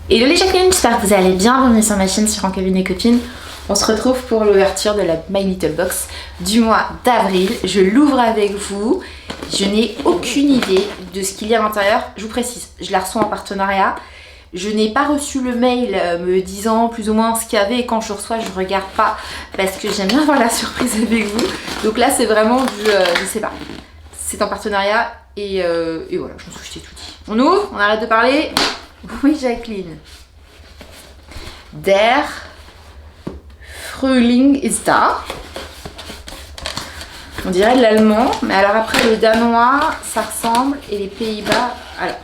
Hello les Jacqueline, j'espère que vous allez bien, bienvenue sur ma chaîne sur Francovine et Copines. On se retrouve pour l'ouverture de la My Little Box du mois d'avril. Je l'ouvre avec vous, je n'ai aucune idée de ce qu'il y a à l'intérieur. Je vous précise, je la reçois en partenariat. Je n'ai pas reçu le mail me disant plus ou moins ce qu'il y avait et quand je reçois je regarde pas parce que j'aime bien avoir la surprise avec vous. Donc là c'est vraiment du, je sais pas, c'est en partenariat et voilà, je pense que je t'ai tout dit. On ouvre, on arrête de parler. Oui Jacqueline. Der Frühling ist da. On dirait de l'allemand, mais alors après le danois, ça ressemble et les Pays-Bas. Alors,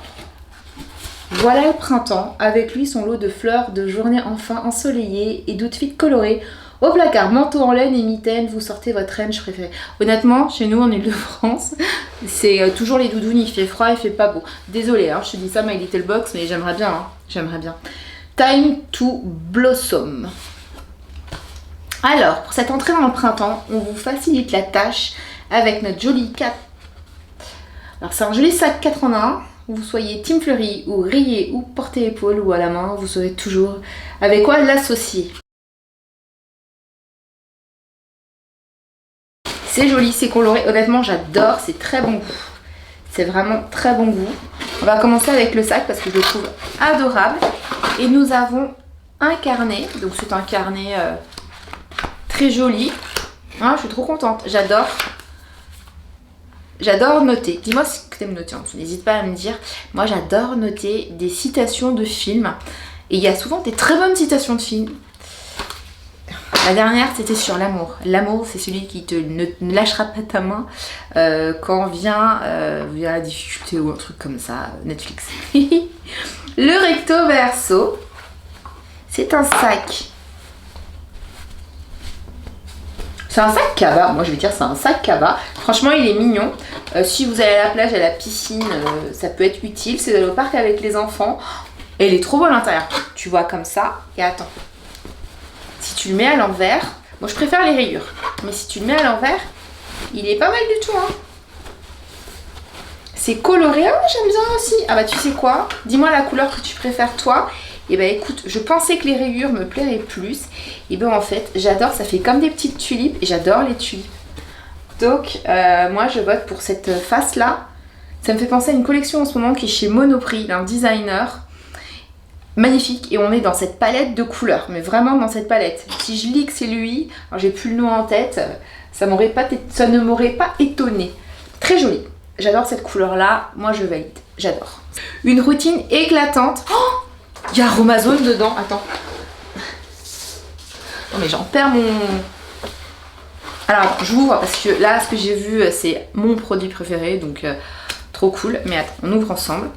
voilà le printemps, avec lui son lot de fleurs, de journées enfin ensoleillées et d'outfits colorés. Au placard, manteau en laine et mitaine, vous sortez votre range préféré. Honnêtement, chez nous en Ile-de-France, c'est toujours les doudounes, il fait froid, il fait pas beau. Désolée, hein, je te dis ça, My Little Box, mais j'aimerais bien, hein, j'aimerais bien. Time to Blossom. Alors, pour cette entrée dans le printemps, on vous facilite la tâche avec notre joli cap. Alors, c'est un joli sac 4 en 1. Vous soyez team fleurie ou rayé ou porte-épaule ou à la main, vous saurez toujours avec quoi l'associer. C'est joli, c'est coloré. Honnêtement, j'adore. C'est très bon goût. C'est vraiment très bon goût. On va commencer avec le sac parce que je le trouve adorable. Et nous avons un carnet. Donc, c'est un carnet très joli. Ah, je suis trop contente. J'adore. J'adore noter. Dis-moi ce que tu aimes noter. N'hésite pas à me dire. Moi, j'adore noter des citations de films. Et il y a souvent des très bonnes citations de films. La dernière, c'était sur l'amour. L'amour, c'est celui qui ne lâchera pas ta main quand vient la difficulté ou un truc comme ça, Netflix. Le recto verso, c'est un sac. C'est un sac Cava. Moi, je vais dire c'est un sac Cava. Franchement, il est mignon. Si vous allez à la plage, à la piscine, ça peut être utile. C'est d'aller au parc avec les enfants. Et il est trop beau à l'intérieur. Tu vois comme ça. Et attends. Si tu le mets à l'envers, moi je préfère les rayures, mais si tu le mets à l'envers, il est pas mal du tout. Hein. C'est coloré, ah, j'aime bien aussi. Ah bah tu sais quoi, dis-moi la couleur que tu préfères toi. Et bah écoute, je pensais que les rayures me plairaient plus. Et ben en fait, j'adore, ça fait comme des petites tulipes et j'adore les tulipes. Donc moi je vote pour cette face là. Ça me fait penser à une collection en ce moment qui est chez Monoprix, d'un designer. Magnifique, et on est dans cette palette de couleurs, mais vraiment dans cette palette. Si je lis que c'est lui, alors j'ai plus le nom en tête, ça ne m'aurait pas étonné. Très joli, j'adore cette couleur là, moi je valide, j'adore. Une routine éclatante. Oh, il y a Aromazone dedans, attends. Non mais j'en perds mon... Alors je vous vois, parce que là ce que j'ai vu c'est mon produit préféré, donc trop cool. Mais attends, on ouvre ensemble.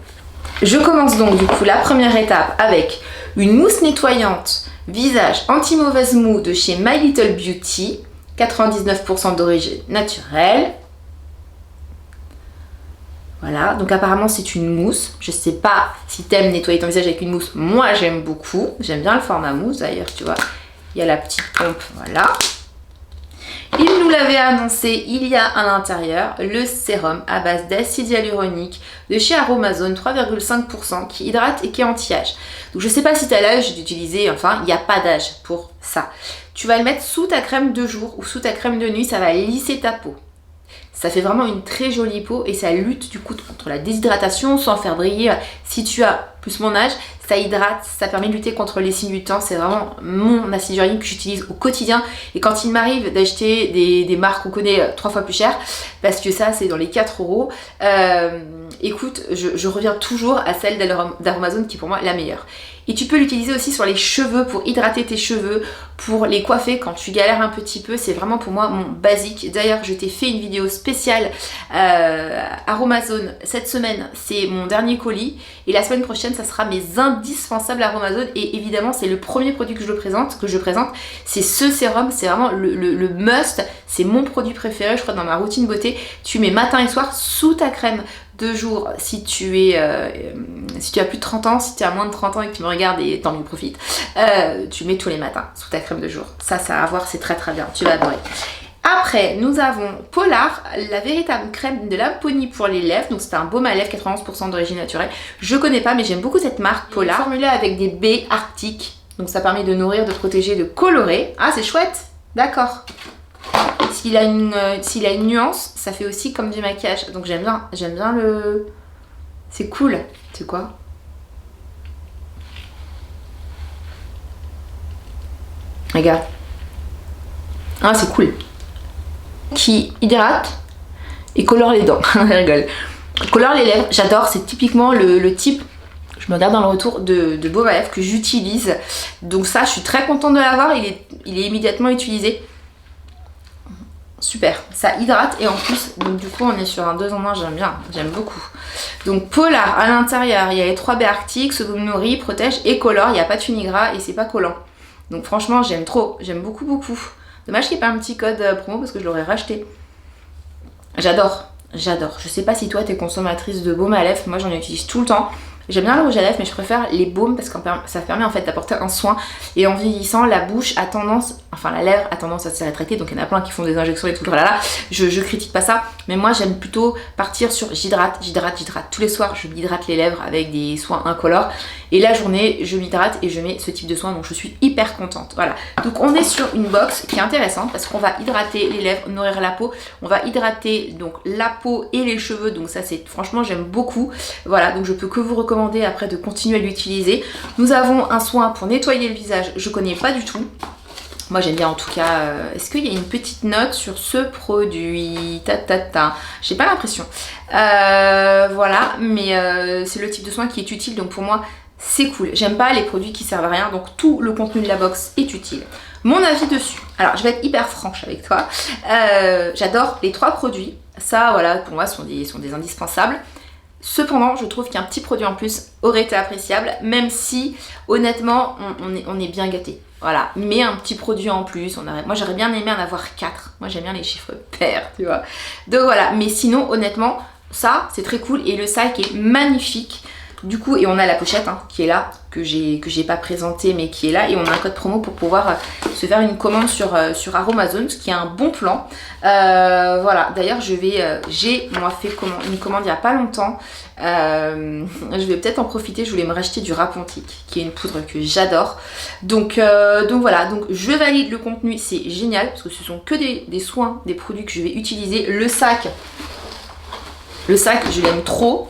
Je commence donc du coup la première étape avec une mousse nettoyante visage anti-mauvaise moue de chez My Little Beauty, 99% d'origine naturelle. Voilà, donc apparemment c'est une mousse. Je sais pas si t'aimes nettoyer ton visage avec une mousse. Moi j'aime beaucoup, j'aime bien le format mousse d'ailleurs, tu vois. Il y a la petite pompe, voilà. Il nous l'avait annoncé, il y a à l'intérieur le sérum à base d'acide hyaluronique de chez Aromazone 3,5% qui hydrate et qui est anti-âge. Donc je sais pas si tu as l'âge d'utiliser, enfin il n'y a pas d'âge pour ça. Tu vas le mettre sous ta crème de jour ou sous ta crème de nuit, ça va lisser ta peau. Ça fait vraiment une très jolie peau et ça lutte du coup contre la déshydratation sans faire briller. Si tu as plus mon âge, ça hydrate, ça permet de lutter contre les signes du temps. C'est vraiment mon acide hyaluronique que j'utilise au quotidien. Et quand il m'arrive d'acheter des marques qu'on connaît 3 fois plus cher, parce que ça c'est dans les 4 euros, écoute, je reviens toujours à celle d'Aromazone qui est pour moi la meilleure. Et tu peux l'utiliser aussi sur les cheveux pour hydrater tes cheveux, pour les coiffer quand tu galères un petit peu. C'est vraiment pour moi mon basique. D'ailleurs, je t'ai fait une vidéo spéciale Aromazone cette semaine. C'est mon dernier colis. Et la semaine prochaine, ça sera mes indispensables Aromazone. Et évidemment, c'est le premier produit que je présente. C'est ce sérum. C'est vraiment le must. C'est mon produit préféré, je crois, dans ma routine beauté. Tu mets matin et soir sous ta crème de jour si tu as plus de 30 ans, si tu as moins de 30 ans et que tu me regardes et tant mieux profite, tu mets tous les matins sous ta crème de jour. Ça à voir, c'est très très bien, tu vas adorer. Après, nous avons Polar, la véritable crème de Laponie pour les lèvres. Donc c'est un baume à lèvres 91% d'origine naturelle. Je connais pas, mais j'aime beaucoup cette marque Polar. Formulée avec des baies arctiques. Donc ça permet de nourrir, de protéger, de colorer. Ah, c'est chouette. D'accord. S'il a une nuance, ça fait aussi comme du maquillage. Donc j'aime bien le... C'est cool. C'est quoi? Regarde. Ah, c'est cool. Qui hydrate et colore les dents. Je rigole. Colore les lèvres, j'adore. C'est typiquement le type, je me regarde dans le retour, de baume à lèvres que j'utilise. Donc ça, je suis très contente de l'avoir. Il est immédiatement utilisé. Super, ça hydrate et en plus, donc du coup on est sur un 2 en 1, j'aime bien, j'aime beaucoup. Donc Polar, à l'intérieur, il y a les 3 baies arctiques, ce baume nourrit, protège et colore, il n'y a pas de funigras et c'est pas collant. Donc franchement, j'aime trop, j'aime beaucoup. Dommage qu'il n'y ait pas un petit code promo parce que je l'aurais racheté. J'adore. Je sais pas si toi t'es consommatrice de baume à lèvres, moi j'en utilise tout le temps. J'aime bien le rouge à lèvres mais je préfère les baumes parce que ça permet en fait d'apporter un soin. Et en vieillissant, la bouche a tendance, enfin la lèvre a tendance à se rétracter. Donc il y en a plein qui font des injections et tout le là. Je critique pas ça, mais moi j'aime plutôt partir sur j'hydrate. Tous les soirs je m'hydrate les lèvres avec des soins incolores. Et la journée je m'hydrate et je mets ce type de soin, donc je suis hyper contente. Voilà, donc on est sur une box qui est intéressante parce qu'on va hydrater les lèvres, nourrir la peau. On va hydrater donc la peau et les cheveux, donc ça c'est franchement j'aime beaucoup. Voilà, donc je peux que vous recommander après de continuer à l'utiliser. Nous avons un soin pour nettoyer le visage, je connais pas du tout. Moi j'aime bien en tout cas. Est-ce qu'il y a une petite note sur ce produit? J'ai pas l'impression. Voilà, mais c'est le type de soin qui est utile, donc pour moi c'est cool. J'aime pas les produits qui servent à rien, donc tout le contenu de la box est utile. Mon avis dessus, alors je vais être hyper franche avec toi. J'adore les 3 produits. Ça voilà, pour moi sont des indispensables. Cependant, je trouve qu'un petit produit en plus aurait été appréciable, même si honnêtement on est bien gâté. Voilà, mais un petit produit en plus, moi j'aurais bien aimé en avoir 4. Moi j'aime bien les chiffres pairs, tu vois. Donc voilà, mais sinon honnêtement, ça c'est très cool et le sac est magnifique. Du coup, et on a la pochette qui est là, que j'ai pas présenté mais qui est là, et on a un code promo pour pouvoir se faire une commande sur Aromazone, ce qui est un bon plan. Voilà, d'ailleurs j'ai moi fait une commande il y a pas longtemps. Je vais peut-être en profiter, je voulais me racheter du Rapontique, qui est une poudre que j'adore. Donc voilà, donc je valide le contenu, c'est génial, parce que ce sont que des soins, des produits que je vais utiliser. Le sac, je l'aime trop.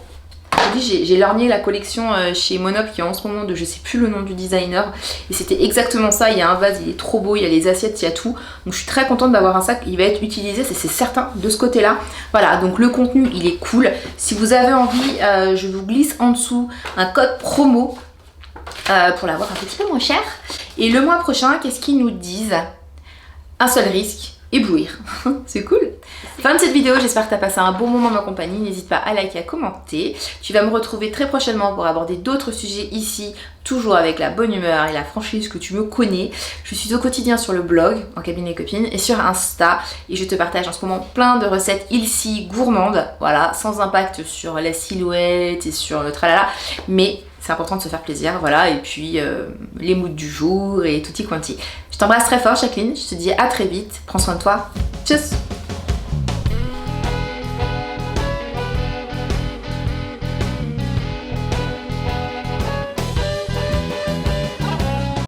J'ai lorgné la collection chez Monop qui est en ce moment de je sais plus le nom du designer, et c'était exactement ça. Il y a un vase, il est trop beau, il y a les assiettes, il y a tout, donc je suis très contente d'avoir un sac. Il va être utilisé, c'est certain, de ce côté là. Voilà, donc le contenu il est cool. Si vous avez envie, je vous glisse en dessous un code promo pour l'avoir un petit peu moins cher. Et le mois prochain, qu'est-ce qu'ils nous disent? Un seul risque, éblouir. C'est cool. Fin de cette vidéo, j'espère que tu as passé un bon moment en ma compagnie. N'hésite pas à liker, à commenter. Tu vas me retrouver très prochainement pour aborder d'autres sujets ici, toujours avec la bonne humeur et la franchise que tu me connais. Je suis au quotidien sur le blog, en cabinet copine, et sur Insta, et je te partage en ce moment plein de recettes ici gourmandes, voilà, sans impact sur la silhouette et sur le tralala, mais c'est important de se faire plaisir, voilà, et puis les moods du jour et tutti quanti. Je t'embrasse très fort, Jacqueline, je te dis à très vite, prends soin de toi, tchuss!